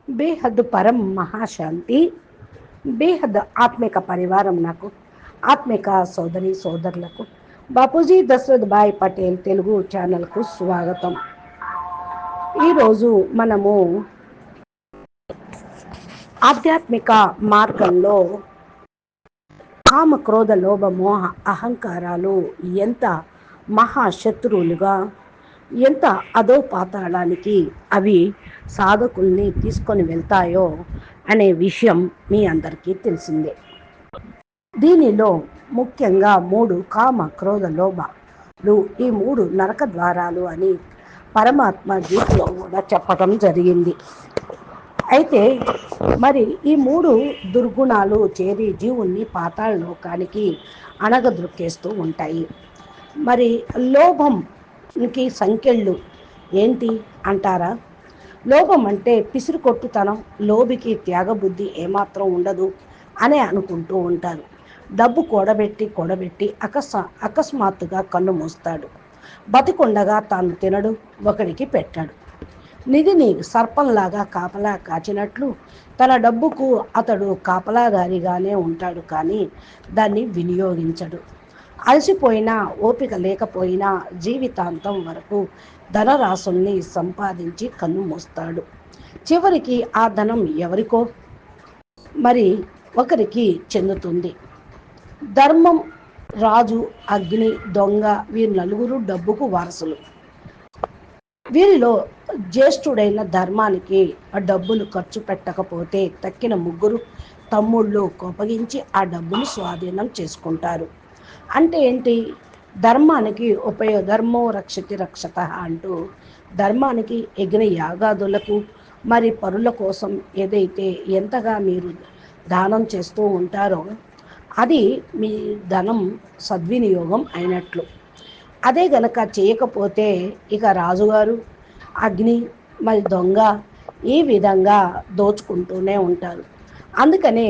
బేహద్ పరం మహాశాంతి, బేహద్ ఆత్మిక పరివారం నాకు ఆత్మిక సోదరి సోదరులకు బాపూజీ దశరథ్ భాయ్ పటేల్ తెలుగు ఛానల్కు స్వాగతం. ఈరోజు మనము ఆధ్యాత్మిక మార్గంలో కామ క్రోధ లోభ మోహ అహంకారాలు ఎంత మహాశత్రువులుగా, ఎంత అధో పాతాళానికి అవి సాధకుల్ని తీసుకొని వెళ్తాయో అనే విషయం మీ అందరికీ తెలిసిందే. దీనిలో ముఖ్యంగా 3 కామ క్రోధ లోభాలు, ఈ 3 నరక ద్వారాలు అని పరమాత్మ గీతలో కూడా చెప్పడం జరిగింది. అయితే మరి ఈ 3 దుర్గుణాలు చేరి జీవుణ్ణి పాతాళ లోకానికి అణగద్రొక్కేస్తూ ఉంటాయి. మరి లోభంకి సంకెళ్ళు ఏంటి అంటారా? లోభం అంటే పిసిరు కొట్టుతనం, లోభికి త్యాగబుద్ధి ఏమాత్రం ఉండదు అనే అనుకుంటూ ఉంటారు. డబ్బు కూడబెట్టి అకస్మాత్తుగా కన్ను మూస్తాడు. బతికుండగా తాను తినడు, ఒకడికి పెట్టాడు. నిధిని సర్పంలాగా కాపలా కాచినట్లు తన డబ్బుకు అతడు కాపలాదారిగానే ఉంటాడు, కానీ దాన్ని వినియోగించడు. అలసిపోయినా ఓపిక లేకపోయినా జీవితాంతం వరకు ధనరాశుల్ని సంపాదించి కన్ను మూస్తాడు. చివరికి ఆ ధనం ఎవరికో మరి ఒకరికి చెందుతుంది. ధర్మం, రాజు, అగ్ని, దొంగ వీరు నలుగురు డబ్బుకు వారసులు. వీరిలో జ్యేష్ఠుడైన ధర్మానికి ఆ డబ్బులు ఖర్చు పెట్టకపోతే తక్కిన 3 తమ్ముళ్ళు కోపగించి ఆ డబ్బును స్వాధీనం చేసుకుంటారు. అంటే ఏంటి? ధర్మానికి ధర్మో రక్షతి రక్షత అంటూ ధర్మానికి యజ్ఞ యాగాదులకు మరి పరుల కోసం ఏదైతే ఎంతగా మీరు దానం చేస్తూ ఉంటారో అది మీ ధనం సద్వినియోగం అయినట్లు. అదే గనక చేయకపోతే ఇక రాజుగారు, అగ్ని, మరి దొంగ ఈ విధంగా దోచుకుంటూనే ఉంటారు. అందుకనే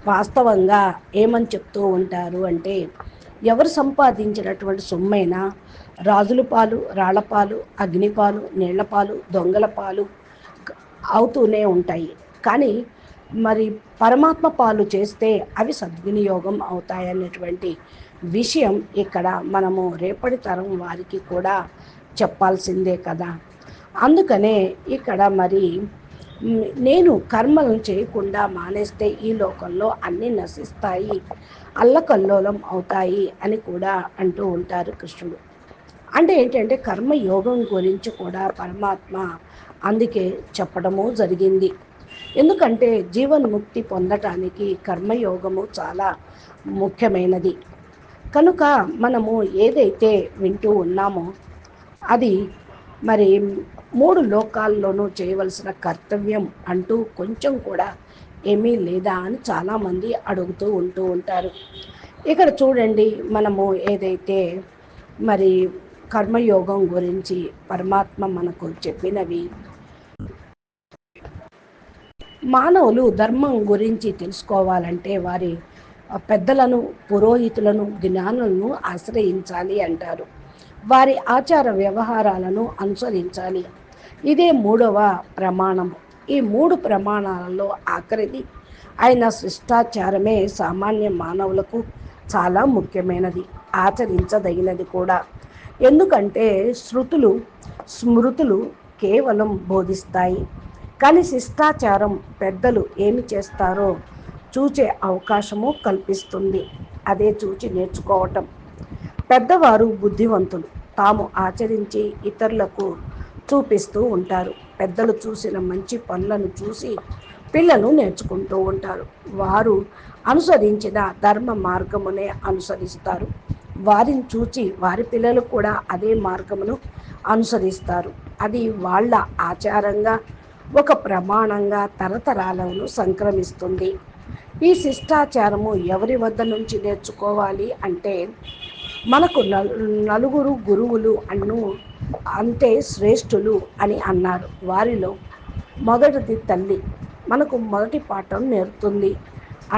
వాస్తవంగా ఏమని చెప్తూ ఉంటారు అంటే, ఎవరు సంపాదించినటువంటి సొమ్మైనా రాజుల పాలు, రాళ్లపాలు, అగ్నిపాలు, నీళ్లపాలు, దొంగల పాలు అవుతూనే ఉంటాయి. కానీ మరి పరమాత్మ పాలు చేస్తే అవి సద్వినియోగం అవుతాయనేటువంటి విషయం ఇక్కడ మనము రేపటి తరం వారికి కూడా చెప్పాల్సిందే కదా. అందుకనే ఇక్కడ మరి నేను కర్మలను చేయకుండా మానేస్తే ఈ లోకంలో అన్నీ నశిస్తాయి, అల్లకల్లోలం అవుతాయి అని కూడా అంటూ ఉంటారు కృష్ణుడు. అంటే ఏంటంటే కర్మయోగం గురించి కూడా పరమాత్మ అందుకే చెప్పడము జరిగింది. ఎందుకంటే జీవన్ముక్తి పొందటానికి కర్మయోగము చాలా ముఖ్యమైనది. కనుక మనము ఏదైతే వింటూ ఉన్నామో అది మరి 3 లోకాల్లోనూ చేయవలసిన కర్తవ్యం అంటూ కొంచెం కూడా ఏమీ లేదా అని చాలామంది అడుగుతూ ఉంటారు. ఇక్కడ చూడండి, మనము ఏదైతే మరి కర్మయోగం గురించి పరమాత్మ మనకు చెప్పినవి, మానవులు ధర్మం గురించి తెలుసుకోవాలంటే వారి పెద్దలను, పురోహితులను, జ్ఞానులను ఆశ్రయించాలి అంటారు. వారి ఆచార వ్యవహారాలను అనుసరించాలి. ఇదే 3వ ప్రమాణం. ఈ 3 ప్రమాణాలలో ఆఖరిది అయిన శిష్టాచారమే సామాన్య మానవులకు చాలా ముఖ్యమైనది, ఆచరించదగినది కూడా. ఎందుకంటే శృతులు, స్మృతులు కేవలం బోధిస్తాయి, కానీ శిష్టాచారం పెద్దలు ఏమి చేస్తారో చూచే అవకాశము కల్పిస్తుంది. అదే చూచి నేర్చుకోవటం. పెద్దవారు బుద్ధివంతులు, తాము ఆచరించి ఇతరులకు చూపిస్తూ ఉంటారు. పెద్దలు చూసిన మంచి పనులను చూసి పిల్లలు నేర్చుకుంటూ ఉంటారు. వారు అనుసరించిన ధర్మ మార్గమునే అనుసరిస్తారు. వారిని చూచి వారి పిల్లలు కూడా అదే మార్గమును అనుసరిస్తారు. అది వాళ్ళ ఆచారంగా, ఒక ప్రమాణంగా తరతరాలను సంక్రమిస్తుంది. ఈ శిష్టాచారము ఎవరి వద్ద నుంచి నేర్చుకోవాలి అంటే, మనకు నలుగురు గురువులు అంతే శ్రేష్ఠులు అని అన్నారు. వారిలో మొదటిది తల్లి మనకు మొదటి పాఠం నేర్పుతుంది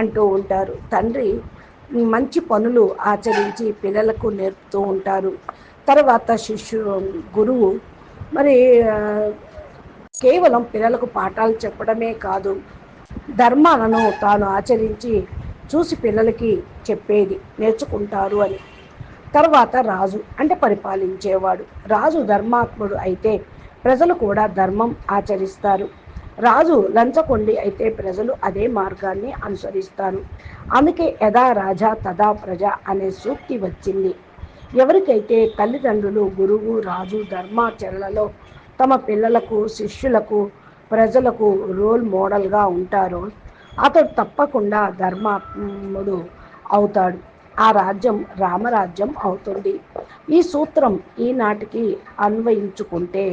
అంటూ ఉంటారు. తండ్రి మంచి పనులు ఆచరించి పిల్లలకు నేర్పుతూ ఉంటారు. తర్వాత గురువు మరి కేవలం పిల్లలకు పాఠాలు చెప్పడమే కాదు, ధర్మాలను తాను ఆచరించి చూసి పిల్లలకి చెప్పేది నేర్చుకుంటారు అని. తర్వాత రాజు అంటే పరిపాలించేవాడు. రాజు ధర్మాత్ముడు అయితే ప్రజలు కూడా ధర్మం ఆచరిస్తారు. రాజు లంచగొండి అయితే ప్రజలు అదే మార్గాన్ని అనుసరిస్తారు. అందుకే యథా రాజా తథా ప్రజ అనే సూక్తి వచ్చింది. ఎవరికైతే తల్లిదండ్రులు, గురువు, రాజు ధర్మాచరణలో తమ పిల్లలకు, శిష్యులకు, ప్రజలకు రోల్ మోడల్గా ఉంటారో అతడు తప్పకుండా ధర్మాత్ముడు అవుతాడు. ఆ రాజ్యం రామరాజ్యం అవుతుంది. ఈ సూత్రం ఈనాటికి అన్వయించుకుంటే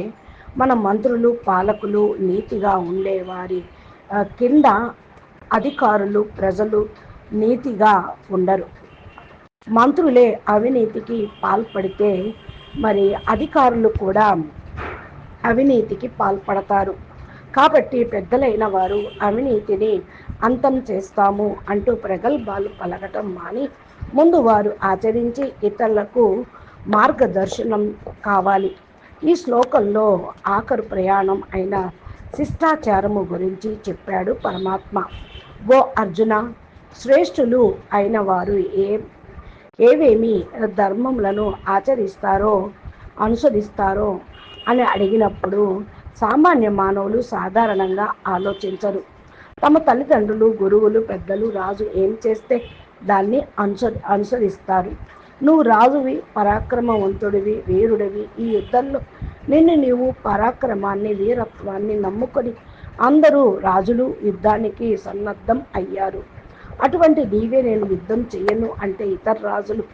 మన మంత్రులు, పాలకులు నీతిగా ఉండేవారి కింద అధికారులు, ప్రజలు నీతిగా ఉండరు. మంత్రులే అవినీతికి పాల్పడితే మరి అధికారులు కూడా అవినీతికి పాల్పడతారు. కాబట్టి పెద్దలైన వారు అవినీతిని అంతం చేస్తాము అంటూ ప్రగల్భాలు పలకటం మాని ముందు వారు ఆచరించి ఇతరులకు మార్గదర్శనం కావాలి. ఈ శ్లోకంలో ఆఖరు ప్రయాణం అయిన శిష్టాచారము గురించి చెప్పాడు పరమాత్మ. ఓ అర్జున, శ్రేష్ఠులు అయిన వారు ఏవేమి ధర్మములను ఆచరిస్తారో, అనుసరిస్తారో అని అడిగినప్పుడు సామాన్య మానవులు సాధారణంగా ఆలోచించరు. తమ తల్లిదండ్రులు, గురువులు, పెద్దలు, రాజు ఏం చేస్తే దాన్ని అనుసరిస్తారు. నువ్వు రాజువి, పరాక్రమవంతుడివి, వీరుడివి. ఈ యుద్ధంలో నిన్ను నీవు పరాక్రమాన్ని, వీరత్వాన్ని నమ్ముకొని అందరూ రాజులు యుద్ధానికి సన్నద్ధం అయ్యారు. అటువంటి నీవే నేను యుద్ధం చెయ్యను అంటే ఇతర రాజులు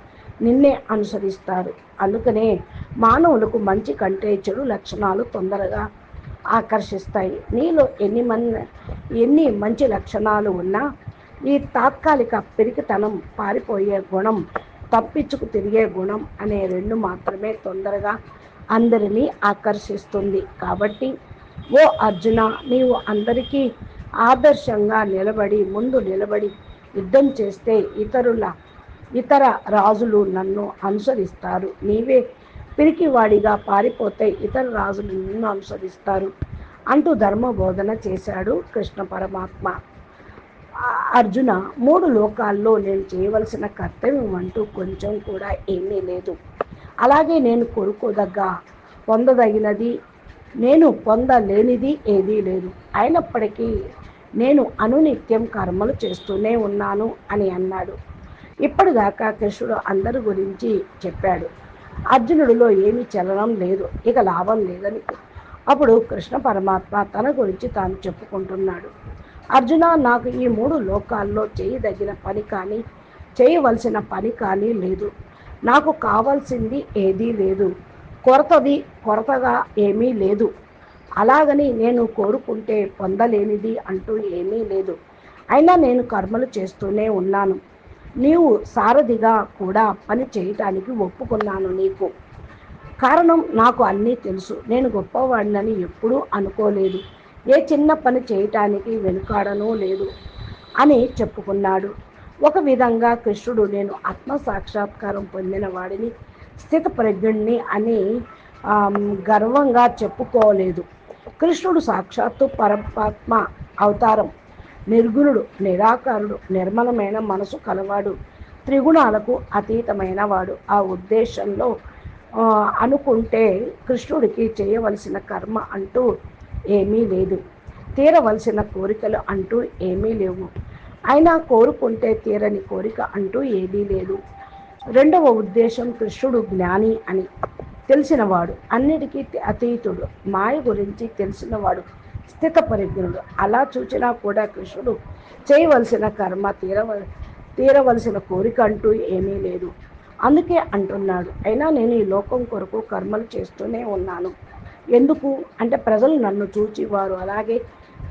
నిన్నే అనుసరిస్తారు. అందుకనే మానవులకు మంచి కంటే చెడు లక్షణాలు తొందరగా ఆకర్షిస్తాయి. నీలో ఎన్ని మంచి లక్షణాలు ఉన్నా ఈ తాత్కాలిక పిరికితనం, పారిపోయే గుణం, తప్పించుకు తిరిగే గుణం అనే రెండు మాత్రమే తొందరగా అందరినీ ఆకర్షిస్తుంది. కాబట్టి ఓ అర్జున, నీవు అందరికీ ఆదర్శంగా ముందు నిలబడి యుద్ధం చేస్తే ఇతర రాజులు నన్ను అనుసరిస్తారు. నీవే పిరికివాడిగా పారిపోతే ఇతర రాజులు నిన్ను అనుసరిస్తారు అంటూ ధర్మబోధన చేశాడు కృష్ణ పరమాత్మ. అర్జున, 3 లోకాల్లో నేను చేయవలసిన కర్తవ్యం అంటూ కొంచెం కూడా ఏమీ లేదు. అలాగే నేను పొందదగినది, నేను పొందలేనిది ఏదీ లేదు. అయినప్పటికీ నేను అనునిత్యం కర్మలు చేస్తూనే ఉన్నాను అని అన్నాడు. ఇప్పటిదాకా కృష్ణుడు అందరి గురించి చెప్పాడు. అర్జునుడిలో ఏమీ చలనం లేదు, ఇక లాభం లేదని. అప్పుడు కృష్ణ పరమాత్మ తన గురించి తాను చెప్పుకుంటున్నాడు. అర్జున, నాకు ఈ 3 లోకాల్లో చేయదగిన పని కానీ, చేయవలసిన పని కానీ లేదు. నాకు కావాల్సింది ఏదీ లేదు, కొరతగా ఏమీ లేదు. అలాగని నేను కోరుకుంటే పొందలేనిది అంటూ ఏమీ లేదు. అయినా నేను కర్మలు చేస్తూనే ఉన్నాను. నీవు సారథిగా కూడా పని చేయటానికి ఒప్పుకున్నాను నీకు. కారణం, నాకు అన్నీ తెలుసు. నేను గొప్పవాడినని ఎప్పుడూ అనుకోలేదు. ఏ చిన్న పని చేయటానికి వెనుకాడనూ లేదు అని చెప్పుకున్నాడు. ఒక విధంగా కృష్ణుడు నేను ఆత్మ సాక్షాత్కారం పొందిన వాడిని, స్థితప్రజ్ఞుడిని అని గర్వంగా చెప్పుకోలేదు. కృష్ణుడు సాక్షాత్తు పరమాత్మ అవతారం. నిర్గుణుడు, నిరాకారుడు, నిర్మలమైన మనసు కలవాడు, త్రిగుణాలకు అతీతమైన వాడు. ఆ ఉద్దేశంలో అనుకుంటే కృష్ణుడికి చేయవలసిన కర్మ అంటూ ఏమీ లేదు, తీరవలసిన కోరికలు అంటూ ఏమీ లేవు. అయినా కోరుకుంటే తీరని కోరిక అంటూ ఏదీ లేదు. రెండవ ఉద్దేశం, కృష్ణుడు జ్ఞాని అని తెలిసినవాడు, అన్నిటికీ అతీతుడు, మాయ గురించి తెలిసినవాడు, స్థితపరిజ్ఞుడు. అలా చూచినా కూడా కృష్ణుడు చేయవలసిన కర్మ, తీరవలసిన కోరిక అంటూ ఏమీ లేదు. అందుకే అంటున్నాడు, అయినా నేను ఈ లోకం కొరకు కర్మలు చేస్తూనే ఉన్నాను. ఎందుకు అంటే ప్రజలు నన్ను చూచి వారు అలాగే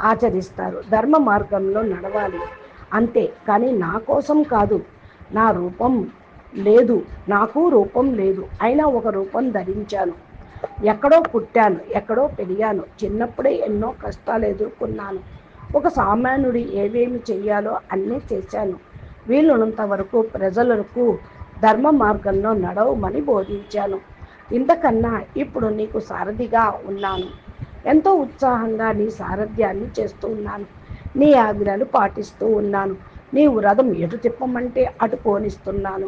ఆచరిస్తారు. ధర్మ మార్గంలో నడవాలి అంతే, కానీ నా కోసం కాదు. నా రూపం లేదు, నాకు రూపం లేదు. అయినా ఒక రూపం ధరించాను. ఎక్కడో పుట్టాను, ఎక్కడో పెరిగాను. చిన్నప్పుడే ఎన్నో కష్టాలు ఎదుర్కొన్నాను. ఒక సామాన్యుడు ఏవేమి చెయ్యాలో అన్నీ చేశాను. వీలున్నంత వరకు ప్రజలకు ధర్మ మార్గంలో నడవమని బోధించాను. ఇంతకన్నా ఇప్పుడు నీకు సారథిగా ఉన్నాను. ఎంతో ఉత్సాహంగా నీ సారథ్యాన్ని చేస్తూ ఉన్నాను. నీ ఆజ్ఞలు పాటిస్తూ ఉన్నాను. నీవు రథం ఎటు తిప్పమంటే అటు పోనిస్తున్నాను.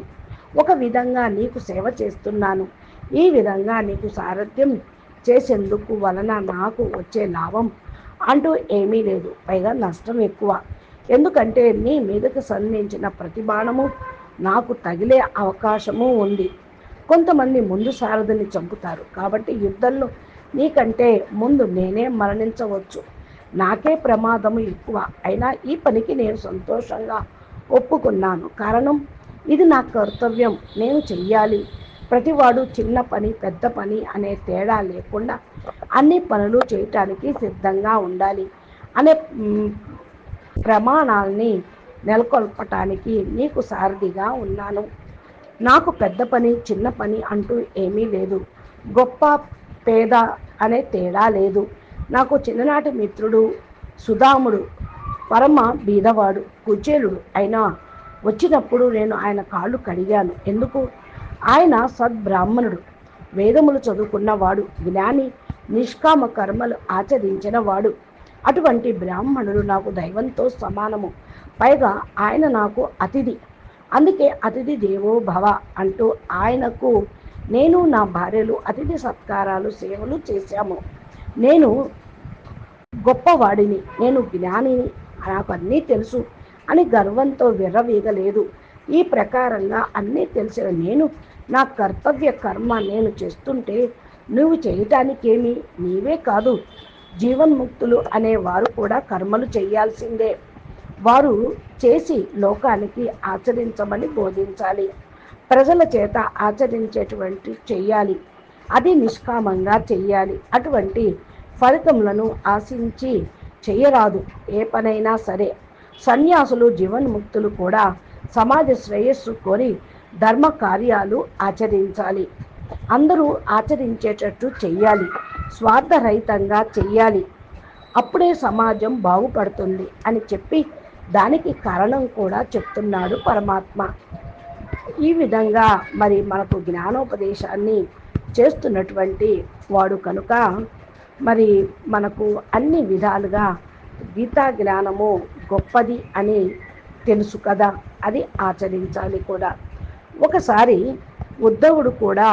ఒక విధంగా నీకు సేవ చేస్తున్నాను. ఈ విధంగా నీకు సారథ్యం చేసేందుకు వలన నాకు వచ్చే లాభం అంటూ ఏమీ లేదు. పైగా నష్టం ఎక్కువ. ఎందుకంటే నీ మీదకు సంధించిన ప్రతి బాణము నాకు తగిలే అవకాశము ఉంది. కొంతమంది ముందు సారథిని చంపుతారు. కాబట్టి యుద్ధంలో నీకంటే ముందు నేనే మరణించవచ్చు. నాకే ప్రమాదము ఎక్కువ. అయినా ఈ పనికి నేను సంతోషంగా ఒప్పుకున్నాను. కారణం ఇది నా కర్తవ్యం. నేను చెయ్యాలి. ప్రతివాడు చిన్న పని పెద్ద పని అనే తేడా లేకుండా అన్ని పనులు చేయటానికి సిద్ధంగా ఉండాలి అనే ప్రమాణాల్ని నెలకొల్పటానికి నీకు సారథిగా ఉన్నాను. నాకు పెద్ద పని చిన్న పని అంటూ ఏమీ లేదు. గొప్ప పేద అనే తేడా లేదు. నాకు చిన్ననాటి మిత్రుడు సుధాముడు పరమ బీదవాడు, కుచేలుడు అయినా వచ్చినప్పుడు నేను ఆయన కాళ్ళు కడిగాను. ఎందుకు? ఆయన సద్బ్రాహ్మణుడు, వేదములు చదువుకున్నవాడు, జ్ఞాని, నిష్కామ కర్మలు ఆచరించిన వాడు. అటువంటి బ్రాహ్మణుడు నాకు దైవంతో సమానము. పైగా ఆయన నాకు అతిథి. అందుకే అతిథి దేవో భవ అంటూ ఆయనకు నేను నా భార్యలు అతిథి సత్కారాలు సేవలు చేశాము. నేను గొప్పవాడిని, నేను జ్ఞానిని, నాకు అన్నీ తెలుసు అని గర్వంతో విర్రవీగలేదు. ఈ ప్రకారంగా అన్నీ తెలిసిన నేను నా కర్తవ్య కర్మ నేను చేస్తుంటే నువ్వు చేయటానికేమి? నీవే కాదు, జీవన్ముక్తులు అనేవారు కూడా కర్మలు చేయాల్సిందే. వారు చేసి లోకానికి ఆచరించమని బోధించాలి. ప్రజల చేత ఆచరించేటువంటి చెయ్యాలి. అది నిష్కామంగా చెయ్యాలి. అటువంటి ఫలితములను ఆశించి చెయ్యరాదు ఏ పనైనా సరే. సన్యాసులు జీవన్ముక్తులు కూడా సమాజ శ్రేయస్సు కోరి ధర్మ కార్యాలు ఆచరించాలి. అందరూ ఆచరించేటట్టు చెయ్యాలి. స్వార్థరహితంగా చెయ్యాలి. అప్పుడే సమాజం బాగుపడుతుంది అని చెప్పి దానికి కారణం కూడా చెప్తున్నాడు పరమాత్మ. ఈ విధంగా మరి మనకు జ్ఞానోపదేశాన్ని చేస్తున్నటువంటి వాడు కనుక మరి మనకు అన్ని విధాలుగా గీతా జ్ఞానము గొప్పది అని తెలుసు కదా, అది ఆచరించాలి కూడా. ఒకసారి ఉద్ధవుడు కూడా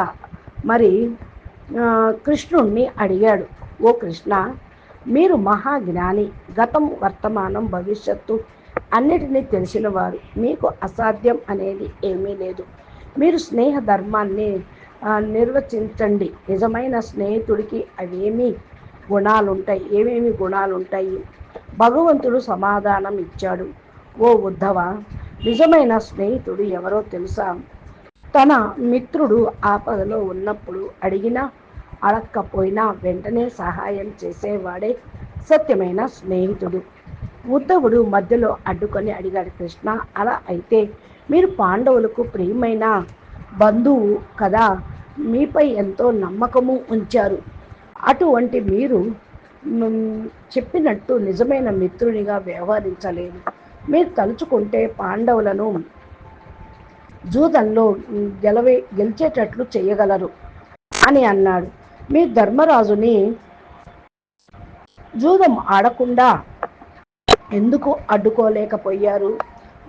మరి కృష్ణుణ్ణి అడిగాడు, ఓ కృష్ణ, మీరు మహాజ్ఞాని, గతం వర్తమానం భవిష్యత్తు అన్నిటినీ తెలిసినవారు, మీకు అసాధ్యం అనేది ఏమీ లేదు. మీరు స్నేహ ధర్మాన్ని నిర్వచించండి. నిజమైన స్నేహితుడికి అవేమీ గుణాలుంటాయి, ఏమేమి గుణాలుంటాయి? భగవంతుడు సమాధానం ఇచ్చాడు, ఓ ఉద్ధవ, నిజమైన స్నేహితుడు ఎవరో తెలుసా? తన మిత్రుడు ఆపదలో ఉన్నప్పుడు అడిగినా అడక్కపోయినా వెంటనే సహాయం చేసేవాడే సత్యమైన స్నేహితుడు. ఉద్ధవుడు మధ్యలో అడ్డుకొని అడిగాడు, కృష్ణ, అలా అయితే మీరు పాండవులకు ప్రియమైన బంధువు కదా, మీపై ఎంతో నమ్మకము ఉంచారు. అటువంటి మీరు చెప్పినట్టు నిజమైన మిత్రునిగా వ్యవహరించలేదు. మీరు తలుచుకుంటే పాండవులను జూదంలో గెలిచేటట్లు చేయగలరు అని అన్నాడు. మీ ధర్మరాజుని జూదం ఆడకుండా ఎందుకు అడ్డుకోలేకపోయారు?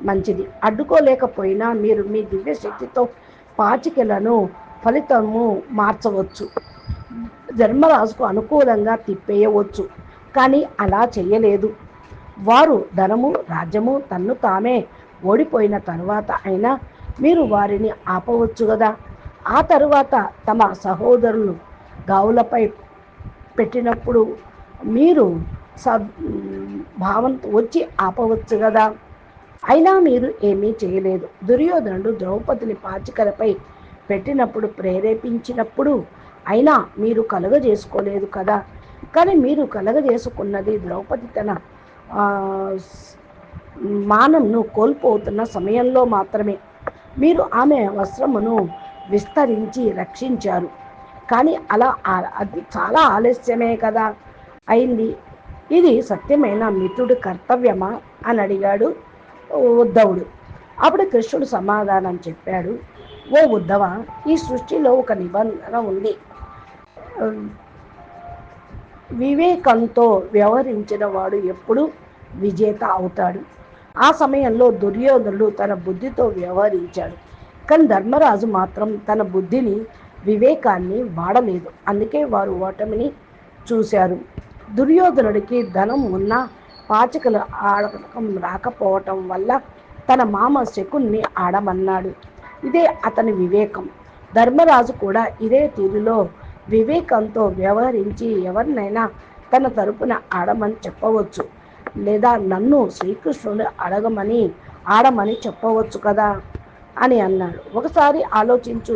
మంచిది, అడ్డుకోలేకపోయినా మీరు మీ దివ్య శక్తితో పాచికలను ఫలితము మార్చవచ్చు, ధర్మరాజుకు అనుకూలంగా తిప్పేయవచ్చు. కానీ అలా చేయలేదు. వారు ధనము రాజ్యము తన్ను తామే ఓడిపోయిన తరువాత అయినా మీరు వారిని ఆపవచ్చు కదా. ఆ తరువాత తమ సహోదరులు గావులపై పెట్టినప్పుడు మీరు భావంతో వచ్చి ఆపవచ్చు కదా. అయినా మీరు ఏమీ చేయలేదు. దుర్యోధనుడు ద్రౌపదిని పాచికలపై పెట్టినప్పుడు ప్రేరేపించినప్పుడు అయినా మీరు కలుగజేసుకోలేదు కదా. కానీ మీరు కలుగజేసుకున్నది ద్రౌపది తన మానంను కోల్పోతున్న సమయంలో మాత్రమే. మీరు ఆమె వస్త్రమును విస్తరించి రక్షించారు. కానీ అలా అది చాలా ఆలస్యమే కదా అయింది. ఇది సత్యమైన మిత్రుడి కర్తవ్యమా అని అడిగాడు ఉద్ధవుడు. అప్పుడు కృష్ణుడు సమాధానం చెప్పాడు, ఓ ఉద్ధవ, ఈ సృష్టిలో ఒక నిబంధన ఉంది. వివేకంతో వ్యవహరించిన వాడు ఎప్పుడు విజేత అవుతాడు. ఆ సమయంలో దుర్యోధనుడు తన బుద్ధితో వ్యవహరించాడు. కానీ ధర్మరాజు మాత్రం తన బుద్ధిని, వివేకాన్ని వాడలేదు. అందుకే వారు ఓటమిని చూశారు. దుర్యోధనుడికి ధనం ఉన్న పాచికలు ఆడకం రాకపోవటం వల్ల తన మామ శకుని ఆడమన్నాడు. ఇదే అతని వివేకం. ధర్మరాజు కూడా ఇదే తీరులో వివేకంతో వ్యవహరించి ఎవరినైనా తన తరపున ఆడమని చెప్పవచ్చు, లేదా నన్ను శ్రీకృష్ణుడు ఆడమని చెప్పవచ్చు కదా అని అన్నాడు. ఒకసారి ఆలోచించు,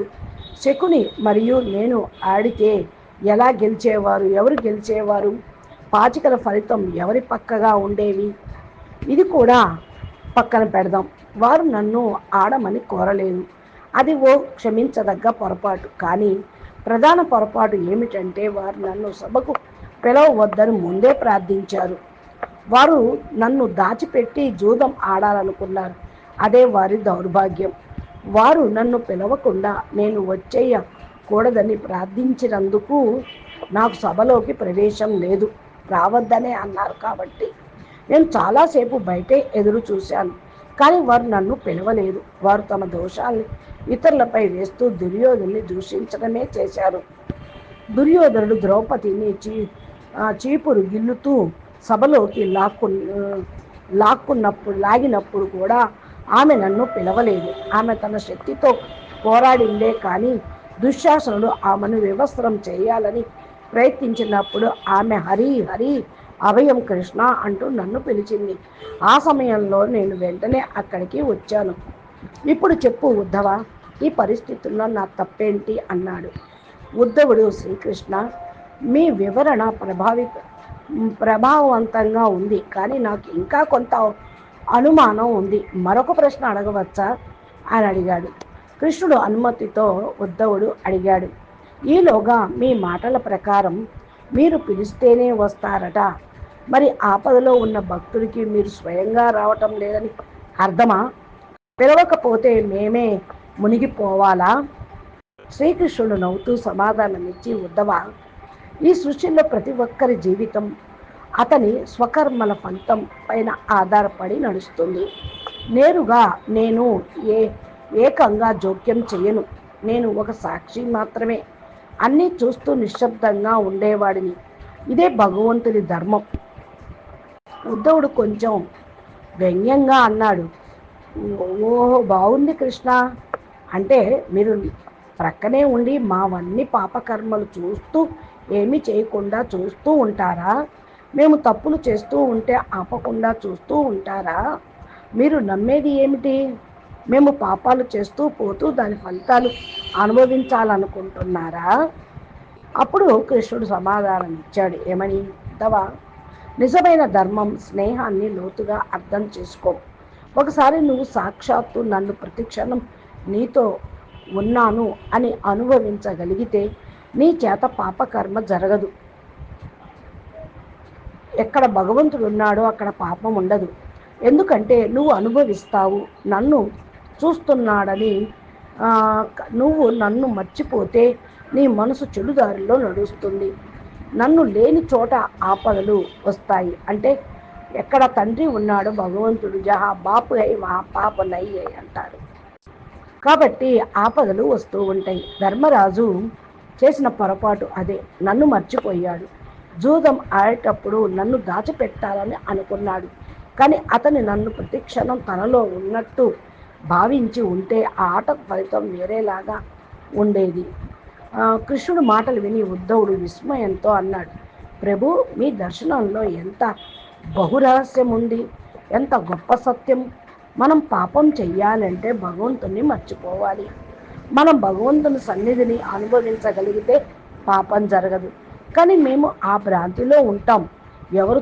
శకుని మరియు నేను ఆడితే ఎవరు గెలిచేవారు? పాచికల ఫలితం ఎవరి పక్కగా ఉండేవి? ఇది కూడా పక్కన పెడదాం. వారు నన్ను ఆడమని కోరలేదు. అది క్షమించదగ్గ పొరపాటు. కానీ ప్రధాన పొరపాటు ఏమిటంటే వారు నన్ను సభకు పిలవవద్దని ముందే ప్రార్థించారు. వారు నన్ను దాచిపెట్టి జూదం ఆడాలనుకున్నారు. అదే వారి దౌర్భాగ్యం. వారు నన్ను పిలవకుండా నేను వచ్చేయకూడదని ప్రార్థించినందుకు నాకు సభలోకి ప్రవేశం లేదు. రావద్దనే అన్నారు కాబట్టి నేను చాలాసేపు బయటే ఎదురు చూశాను. కానీ వారు నన్ను పిలవలేదు. వారు తమ దోషాల్ని ఇతరులపై వేస్తూ దుర్యోధనుని దూషించడమే చేశారు. దుర్యోధనుడు ద్రౌపదిని చీపురు గిల్లుతూ సభలోకి లాగినప్పుడు కూడా ఆమె నన్ను పిలవలేదు. ఆమె తన శక్తితో పోరాడిందే కానీ దుశ్శాసనుడు ఆమెను వివస్త్రం చేయాలని ప్రయత్నించినప్పుడు ఆమె హరి హరి అభయం కృష్ణ అంటూ నన్ను పిలిచింది. ఆ సమయంలో నేను వెంటనే అక్కడికి వచ్చాను. ఇప్పుడు చెప్పు ఉద్ధవ, ఈ పరిస్థితుల్లో నా తప్పేంటి అన్నాడు. ఉద్ధవుడు, శ్రీకృష్ణ, మీ వివరణ ప్రభావవంతంగా ఉంది. కానీ నాకు ఇంకా కొంత అనుమానం ఉంది. మరొక ప్రశ్న అడగవచ్చా అని అడిగాడు. కృష్ణుడు అనుమతితో ఉద్ధవుడు అడిగాడు. ఈలోగా మీ మాటల ప్రకారం మీరు పిలిస్తేనే వస్తారట. మరి ఆపదలో ఉన్న భక్తుడికి మీరు స్వయంగా రావటం లేదని అర్థమా? పిలవకపోతే మేమే మునిగిపోవాలా? శ్రీకృష్ణుడు నవ్వుతూ సమాధానమిచ్చి, ఉద్ధవ, ఈ సృష్టిలో ప్రతి ఒక్కరి జీవితం అతని స్వకర్మల ఫలితం పైన ఆధారపడి నడుస్తుంది. నేరుగా నేను ఏకంగా జోక్యం చేయను. నేను ఒక సాక్షి మాత్రమే. అన్నీ చూస్తూ నిశ్శబ్దంగా ఉండేవాడిని. ఇదే భగవంతుని ధర్మం. ఉద్ధవుడు కొంచెం వ్యంగ్యంగా అన్నాడు. ఓహో, బాగుంది కృష్ణ. అంటే మీరు ప్రక్కనే ఉండి మావన్నీ పాపకర్మలు చూస్తూ ఏమీ చేయకుండా చూస్తూ ఉంటారా? మేము తప్పులు చేస్తూ ఉంటే ఆపకుండా చూస్తూ ఉంటారా? మీరు నమ్మేది ఏమిటి? మేము పాపాలు చేస్తూ పోతూ దాని ఫలితాలు అనుభవించాలనుకుంటున్నారా? అప్పుడు కృష్ణుడు సమాధానం ఇచ్చాడు. ఏమని? ఉద్ధవా, నిజమైన ధర్మం స్నేహాన్ని లోతుగా అర్థం చేసుకో. ఒకసారి నువ్వు సాక్షాత్తు నన్ను ప్రతిక్షణం నీతో ఉన్నాను అని అనుభవించగలిగితే నీ చేత పాపకర్మ జరగదు. ఎక్కడ భగవంతుడు ఉన్నాడో అక్కడ పాపం ఉండదు. ఎందుకంటే నువ్వు అనుభవిస్తావు. నన్ను చూస్తున్నాడని నువ్వు నన్ను మర్చిపోతే నీ మనసు చెడుదారిలో నడుస్తుంది. నన్ను లేని చోట ఆపదలు వస్తాయి. అంటే ఎక్కడ తండ్రి ఉన్నాడో భగవంతుడు జహా బాపు హై వహా పాప నై హై అంటారు. కాబట్టి ఆపదలు వస్తూ ఉంటాయి. ధర్మరాజు చేసిన పొరపాటు అదే. నన్ను మర్చిపోయాడు. జూదం ఆడేటప్పుడు నన్ను దాచిపెట్టాలని అనుకున్నాడు. కానీ అతని నన్ను ప్రతిక్షణం తనలో ఉన్నట్టు భావించి ఉంటే ఆ ఆట ఫలితం వేరేలాగా ఉండేది. కృష్ణుడు మాటలు విని ఉద్ధవుడు విస్మయంతో అన్నాడు. ప్రభు, మీ దర్శనంలో ఎంత బహురహస్యం ఉంది, ఎంత గొప్ప సత్యం. మనం పాపం చెయ్యాలంటే భగవంతుని మర్చిపోవాలి. మనం భగవంతుని సన్నిధిని అనుభవించగలిగితే పాపం జరగదు. కానీ మేము ఆ భ్రాంతిలో ఉంటాం. ఎవరు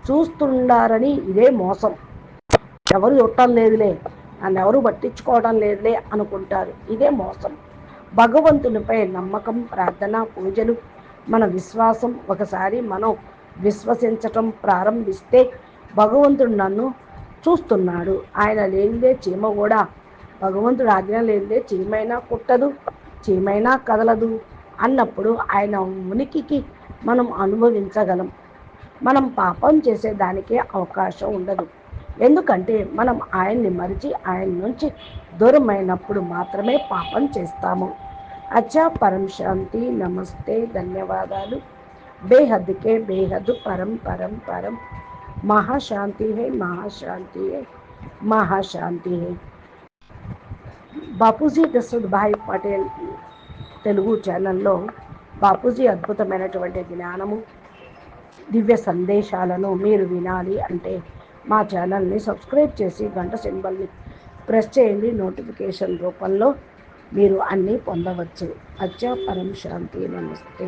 చూస్తుండారని ఇదే మోసం. ఎవరు చూడటం లేదులే, నన్ను ఎవరు పట్టించుకోవడం లేదులే అనుకుంటారు. ఇదే మోసం. భగవంతునిపై నమ్మకం, ప్రార్థన, పూజలు మన విశ్వాసం. ఒకసారి మనం విశ్వసించటం ప్రారంభిస్తే భగవంతుడు నన్ను చూస్తున్నాడు. ఆయన లేనిదే చీమ కూడా, భగవంతుడు ఆజ్ఞ లేనిదే చీమైనా కుట్టదు, చీమైనా కదలదు అన్నప్పుడు ఆయన ఉనికికి మనం అనుభవించగలం. మనం పాపం చేసేదానికి అవకాశం ఉండదు. ఎందుకంటే మనం ఆయన్ని మరిచి ఆయన నుంచి దూరమైనప్పుడు మాత్రమే పాపం చేస్తాము. అచ్చా, పరం శాంతి. నమస్తే, ధన్యవాదాలు. బేహద్ కే బేహద్ పరం పరం పరం. महाशांति है, महाशांति है, महाशांति है. బాపూజీ దశరథ్ భాయ్ పటేల్ తెలుగు ఛానల్లో బాపూజీ అద్భుతమైనటువంటి జ్ఞానము, దివ్య సందేశాలను మీరు వినాలి అంటే మా ఛానల్ని సబ్స్క్రైబ్ చేసి గంట సింబల్ని ప్రెస్ చేయండి. నోటిఫికేషన్ రూపంలో మీరు అన్నీ పొందవచ్చు. అచ్చా, పరం శాంతి. నమస్తే.